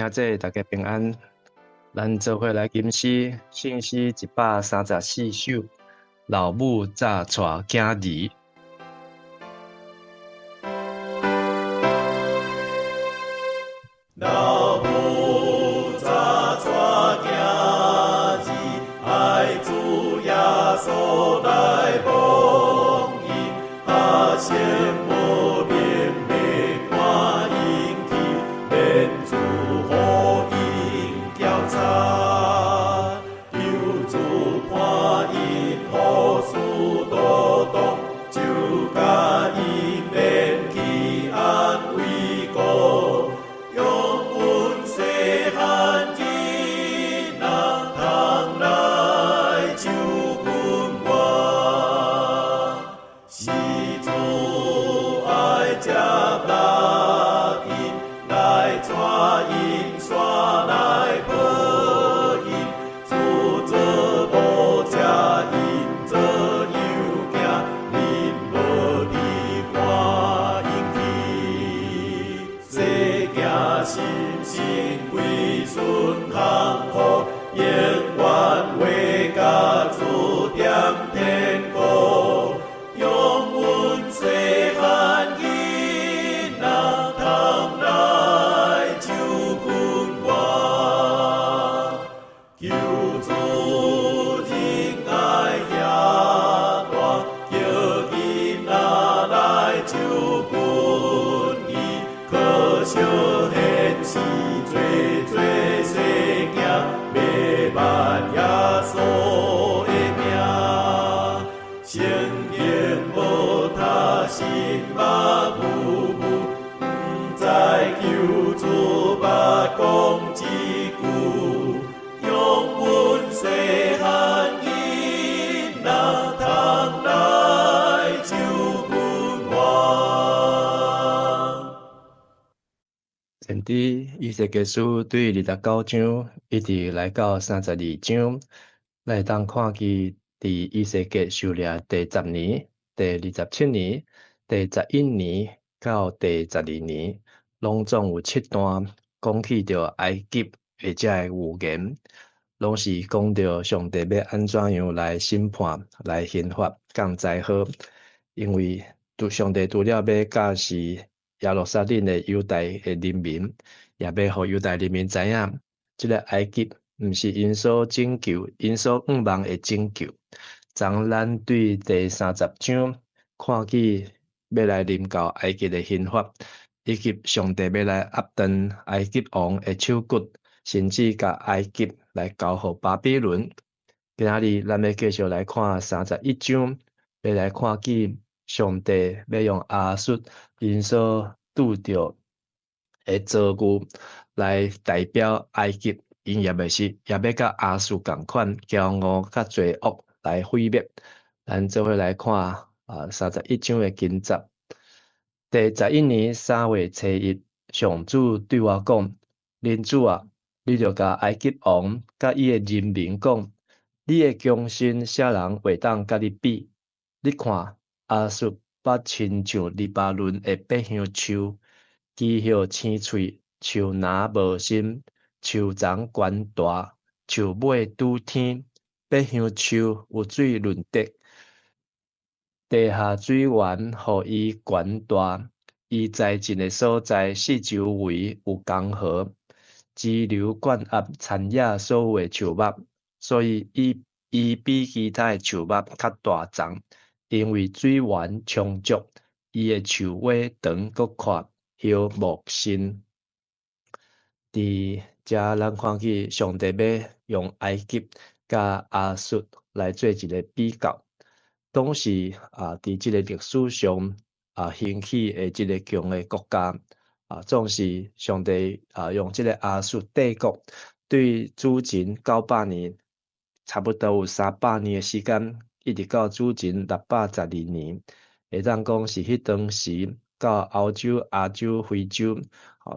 兄姐大家平安，咱做伙来吟诗，圣诗134首，老母早带囝儿。老母早带囝儿，爱主耶稣来奉迎，先无明的看因去，免主福因交叉，求主看因好事多多，就甲因免去安慰过。用阮细汉囡仔通来照顾我，是主爱接纳因，来带因山来抱因，主做某只因做幼囝，因无离看因去，世行心心归顺幸福，永远为家主点天国，用阮细汉囡仔通来照顾我，求主仁爱遐大，叫囡仔来照顾伊，可惜现时做世行，未捌耶稣的名，圣经无读，心目雾雾，不知求主捌讲一句，用阮细汉囡仔通来照顾我。先知以西结书对29章一直来到32章，咱会当看见伫以西结受掠第10年、第27年、第11年到第12年，拢总有7段讲起着埃及或者的预言，拢是讲着上帝要安怎样来审判、来刑罚、降灾祸，因为上帝除了要教示耶路撒冷的犹大的人民，也要互犹大人民知影，这个埃及毋是因所拯救、因所仰望的拯救。从咱对第30章看见要来临到埃及的刑罚，以及上帝要来压断埃及王的手骨，甚至甲埃及来交互巴比伦。今仔日咱要继续来看31章，要来看见上帝要用亚述因所拄着的遭遇来代表埃及，因也要甲亚述共款，骄傲甲罪恶来毁灭。咱做伙来看31章的经节。第11年3月初1，上主对我讲：恁主啊，你着甲埃及王甲伊的人民讲，你的强心啥人会当甲你比？你看，亚述捌亲像黎巴嫩的百香树，枝叶青翠，树篮无心，树丛悬大，树尾拄天。百香树有水润泽，地下水源互伊悬大。伊栽种的所在四周围有江河，支流灌压田野所有的树木，所以伊比其他的树木较大丛，因为水源充足，伊的树尾长搁宽，叶茂盛。伫遮咱看见上帝要用埃及甲亚述来做一个比较，当时伫即个历史上兴起的即个强的国家总是上帝用即个亚述帝国对主前900年，差不多有300年的时间，一直到主前612年，会当讲是迄当时到欧洲、亚洲、非洲，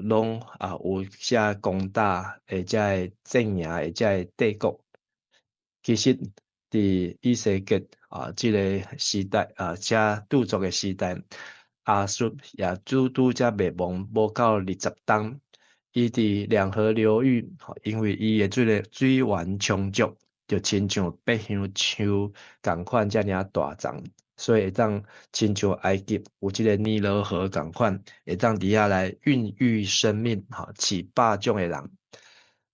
拢有遮攻打或者的镇压或者的帝国。其实伫以西结即个时代遮著作的时代，亚述也拄则灭亡无到20冬，伊伫两河流域，因为伊的水源充足，就亲像北香树共款遮尔大丛，所以会当亲像埃及有即个尼罗河共款，会当伫遐来孕育生命，饲百种的人。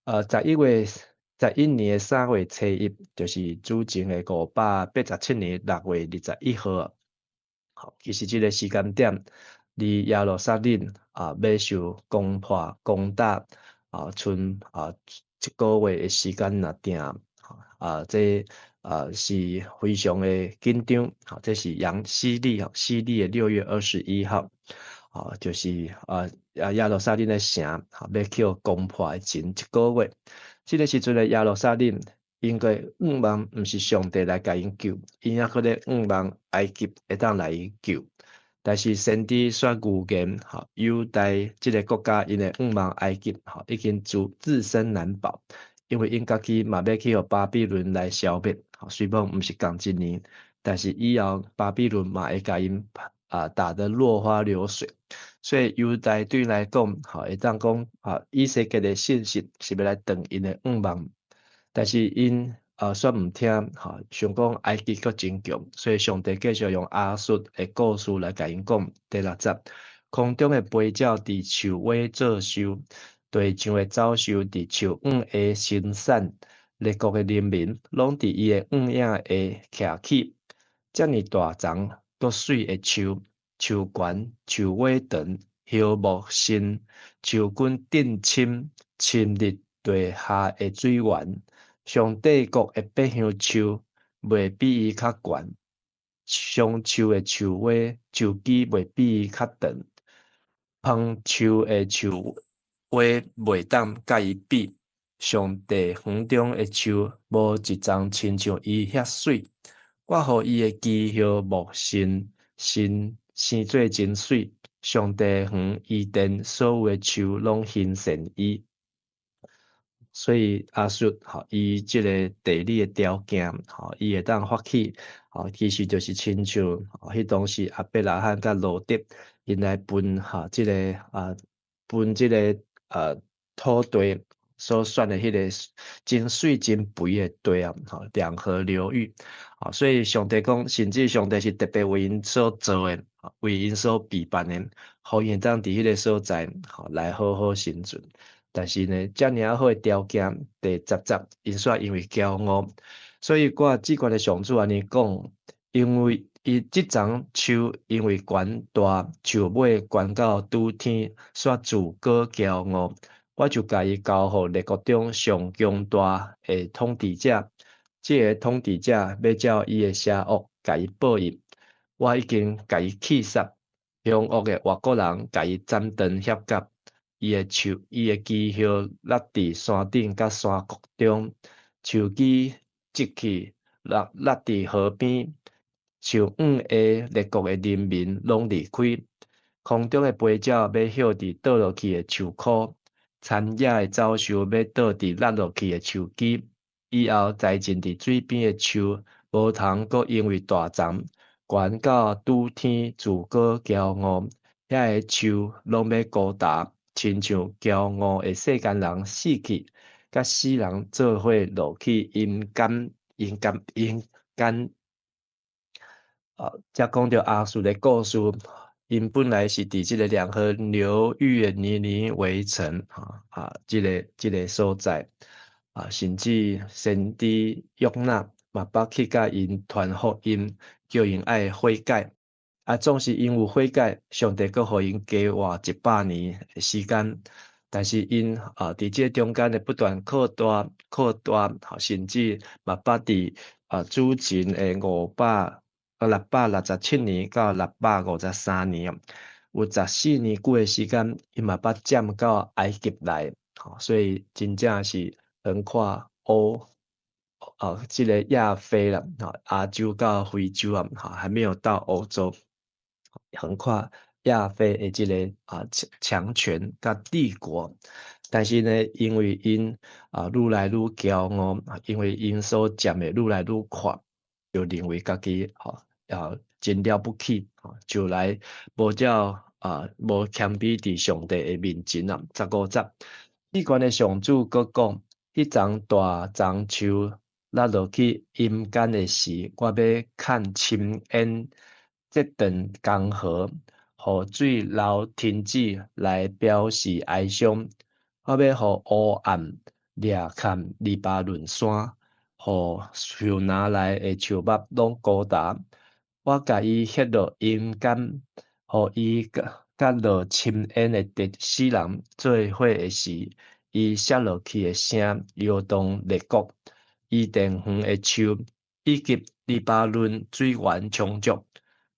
11年3月初1，就是主前的587年6月21号。其实即个时间点，离耶路撒冷要受攻破攻打剩一个月的时间若定这是非常的紧张。这是西历的6月21号，就是耶路撒冷的城要去攻破的前一个月。这个时阵的耶路撒冷，应该望毋是上帝来甲因救，因还搁咧望埃及会当来因救。但是先知煞预言，犹大即个国家因会望埃及，已经自身难保，因为因家己嘛要去互巴比伦来消灭。虽然毋是共一年，但是以后巴比伦嘛会甲因打得落花流水。所以犹大对因来讲，会当讲以色列的信息是要来断因的望，但是因煞毋听，想讲埃及阁真强，所以上帝继续用亚述的故事来甲因讲。第60，空中的飞鸟伫树尾做寿，地上的走兽伫树黄下生产，列国的人民拢伫伊的黄影下徛起。遮尔大丛阁水的树，树悬树尾长，叶木新，树根振侵，侵入地下的水源。上帝国的百香树袂比伊较悬，松树的树尾树枝袂比伊较长，芳树的树尾袂当甲伊比。上帝园中的树无一丛亲像伊遐水。我互伊的枝叶木生做真水。上帝园伊甸所有的树拢欣赏伊。所以亚述伊即个地理的条件伊会当发起其实就是亲像迄当时亚伯拉罕甲罗德因来分即个分即个土地所选的迄个真水真肥的地两河流域所以上帝讲，甚至上帝是特别为因所做的，为因所备办的，互因当伫迄个所在来好好生存。但是呢，遮尔好的条件，第10因煞因为骄傲，所以我只管的上主安尼讲，因为伊即丛树因为悬大，树尾悬到拄天，煞自高骄傲，我就甲伊交互列国中上强大的统治者，即个统治者要照伊的邪恶甲伊报应，我已经甲伊气杀，凶恶的外国人甲伊斩断协甲。伊的枝叶落伫山顶甲山谷中，树枝积起落伫河边，树黄下列国的人民拢离开。空中的飞鸟要歇伫倒落去的树棵，残野的走兽要倒伫落落去的树枝。以后栽种伫水边的树，无通阁因为大丛悬到拄天自高骄傲，遐个树拢要高达。亲像骄傲的世间人死去，甲死人做伙落去阴间。才讲到亚述的故事，因本来是伫即个两河流域的尼尼微城即个所在甚至先知约纳嘛捌去甲因传福音，叫因爱悔改。总是因有悔改，上帝阁互因加活100年的时间，但是因伫这中间的不断扩大，甚至嘛捌伫主前的667年到653年，有14年久的时间，因嘛捌占到埃及来，所以真正是横跨即个亚非啦，亚洲到非洲还没有到欧洲。横跨亚非的即个强权甲帝国，但是呢，因为因愈来愈骄傲，因为因所占的愈来愈宽，就认为家己真了不起，就来无照无谦卑伫上帝的面前啊。15节，至高的上主佫讲：迄丛大樟树落落去阴间的时，我要看深烟这段江河，雨水流停止来表示哀伤。我要互黑暗掠看黎巴嫩山，互树林内的树木拢高达。我甲伊ฮ็落阴间，互伊甲落深渊的敌死人做伙的时，伊摔落去的声摇动列国。伊田园的树以及黎巴嫩水源充足，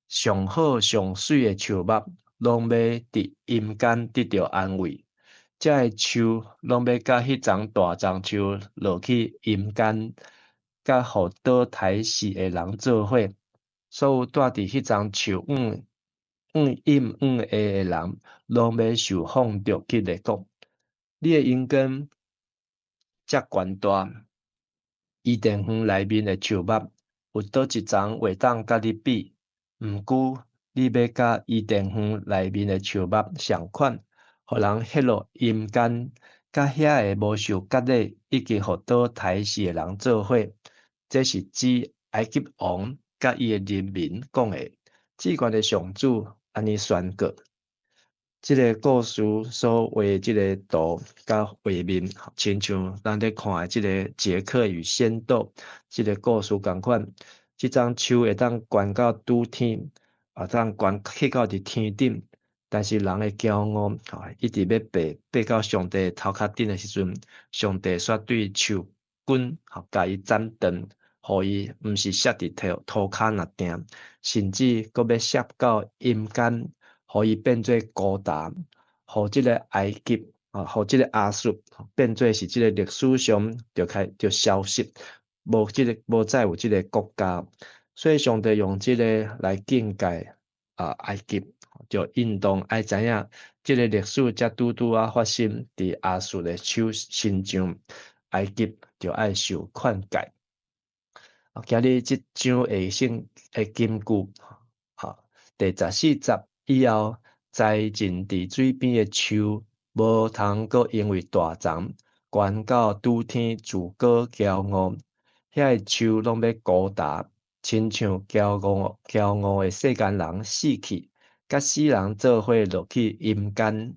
上好上水的树木拢要伫阴间得到安慰。这个树拢要甲迄丛大樟树落去阴间，甲互倒台死的人做伙。所有住伫迄丛树阴下的人，拢要受放逐去列国。你的阴间遮悬大，伊田园内面的树木，有倒一丛会当甲你比？毋过，你要甲伊田园内面的树木相款，互人ฮ็落阴间，甲遐个无受割礼以及互倒台死的人做伙。这是指埃及王甲伊的人民讲的。至高的上主安尼宣告。这个故事所画这个图甲画面，亲像咱咧看的这个杰克与仙豆这个故事共款。这丛树会当悬到拄天，当悬起到伫天顶，但是人的骄傲，一直要爬到上帝头壳顶的时阵，上帝煞对树根，甲伊斩断，互伊毋是摔伫涂骹那定，甚至阁要摔到阴间。互伊变做高达，互即个埃及互即个亚述变做是即个历史上就消失，无再有即个国家。所以上帝用即个来警戒埃及，就应当爱知影，即个历史才拄发生伫亚述的身上，埃及就爱受劝戒。今日即章下性的金句，第14节。以后，栽种伫水边的树，无通阁因为大丛，悬到拄天自高骄傲。遐个树拢要高达，亲像骄傲的世间人死去，甲死人做伙落去阴间。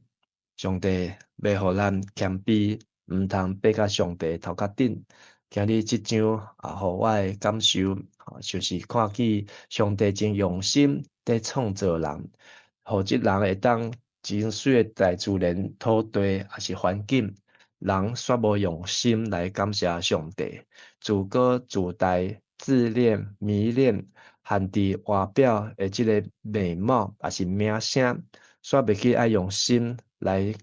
上帝要互咱谦卑，毋通爬到上帝头壳顶。今日即章互我的感受，就是看见上帝真用心在创造人。互即人会当真水的大自然、土地也是环境，人煞无用心来感谢上帝，自高自大、自恋、迷恋，含伫外表的即个美貌也是名声，煞袂去爱用心来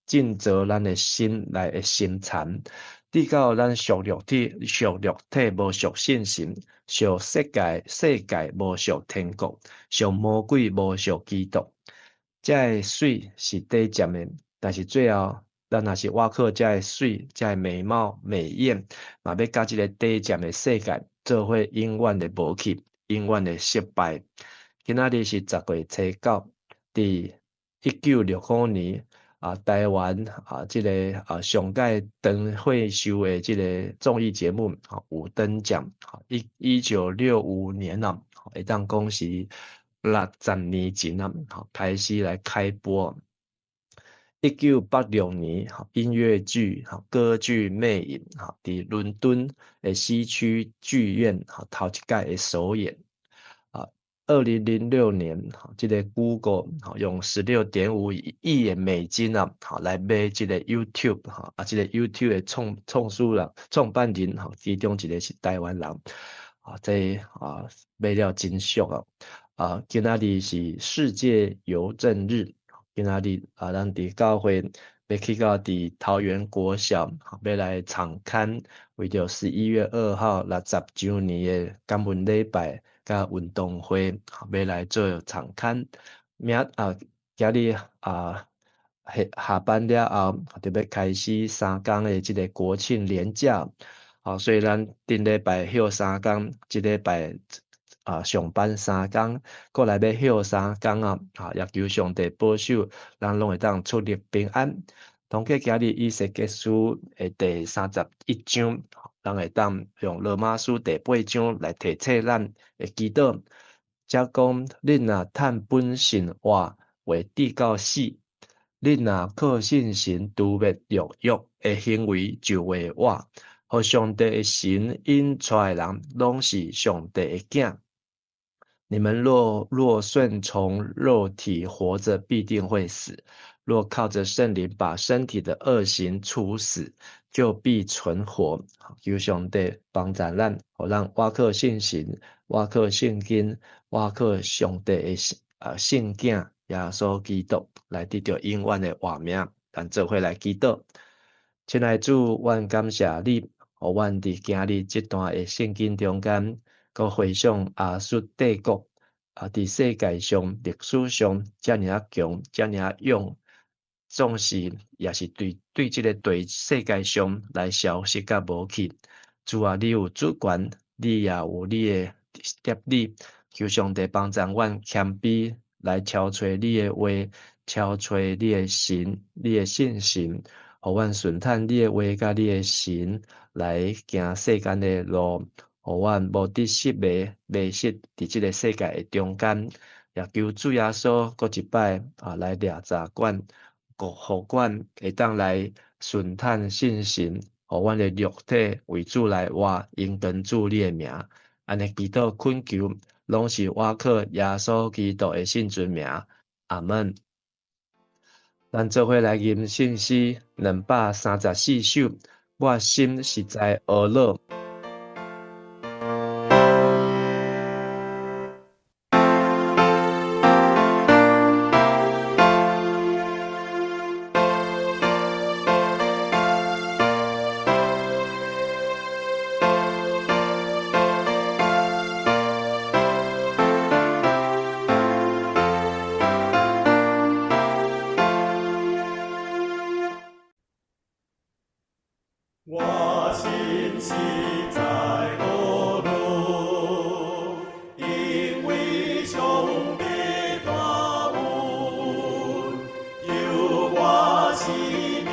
建造咱的心来的心残。直到咱属肉体无属信心，属世界无属天国，属魔鬼无属基督。这个水是短暂的，但是最后咱若是挖靠这个水，这个美貌美艳，嘛要甲这个短暂的世界做伙永远的无去，永远的失败。今仔日是10月初9，伫1965年。台湾这个上届灯会秀的这个综艺节目五灯奖，1965年会当讲是60年前开始来开播。1986年音乐剧歌剧魅影伫伦敦的西区剧院头一届的首演。2006年，这个 Google 用16.5亿的美金来买这个 YouTube 这个 YouTube 的创办人其中一个是台湾人这买了真俗今仔日是世界邮政日，今仔日咱伫教会要去到伫桃园国小要来场刊，为着11月2号60周年的感恩礼拜。甲运动会要来做场刊，今日下班了后，就要开始3天的这个国庆连假。所以咱顶礼拜休3天，这礼拜上班3天，过来要休3天也求上帝保守，咱拢会当出入平安。同计今日以西结书的第31章，咱会当用罗马书第8章来提醒咱的祈祷。则讲，恁若趁本信活，为直到死；恁若靠信神除灭肉欲的行为，就为活。互上帝的神引出的人，拢是上帝的囝。你们若顺从肉体活着，必定会死；若靠着圣灵把身体的恶行处死，就必存活。求上帝帮助咱，互咱活靠信神，活靠圣经，活靠上帝的圣囝耶稣基督，来得到永远的活命。咱做伙来祈祷。亲爱的主，阮感谢你，互阮伫今日这段的圣经中间，佮回想亚述帝国伫世界上历史上遮尔强，遮尔勇，总是也是对这个对世界上来消失甲无去。主啊，你有主权，你也有你的接力，求上帝帮助阮谦卑来挑找你的话，挑找你的神，你的信心。互阮顺趁你的话甲你的神来行世间的路，互阮无得失迷失伫即个世界的中间，也求主耶稣搁一摆来掠查阮，互阮会当来顺趁信心，互阮的肉体为主来活，因跟主你的名，安尼祈祷恳求，拢是我靠耶稣基督的圣尊名，阿门。咱做伙来吟圣诗234首，我心实在懊恼。我心实在懊恼，因为上帝大恩，救我生命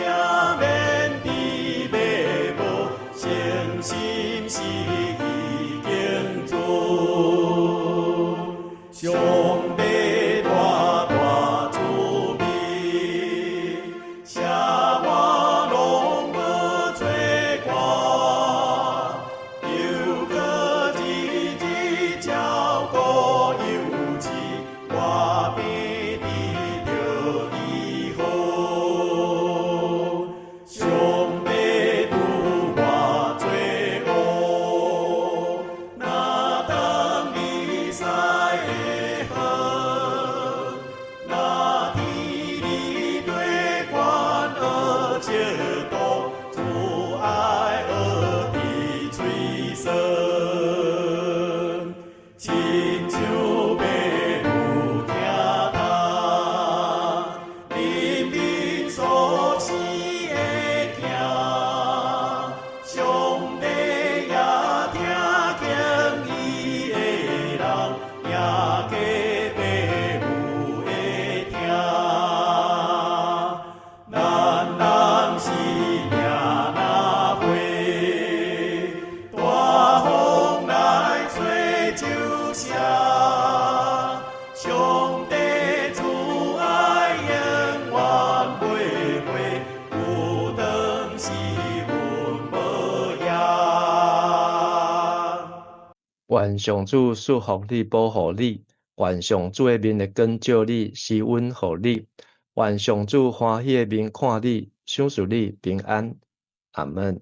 免得灭亡，诚心是已经做。上帝大大慈悲，写我拢无罪过，又搁日日照顾幼稚，我必得着以后。上帝拄我罪恶，哪当离使的好？那天你对阮恶切度，主爱恶的吹声，亲像马路听他，人民所生的行，上帝也听敬伊的人，也给父母的听。咱人是命若花，大风来吹就谢。上帝慈爱永远袂过，有当时阮无业。愿上主赐福你，保护你；愿上主的面会光照你，施恩互你；愿上主欢喜的面看你，赏赐你平安。阿门。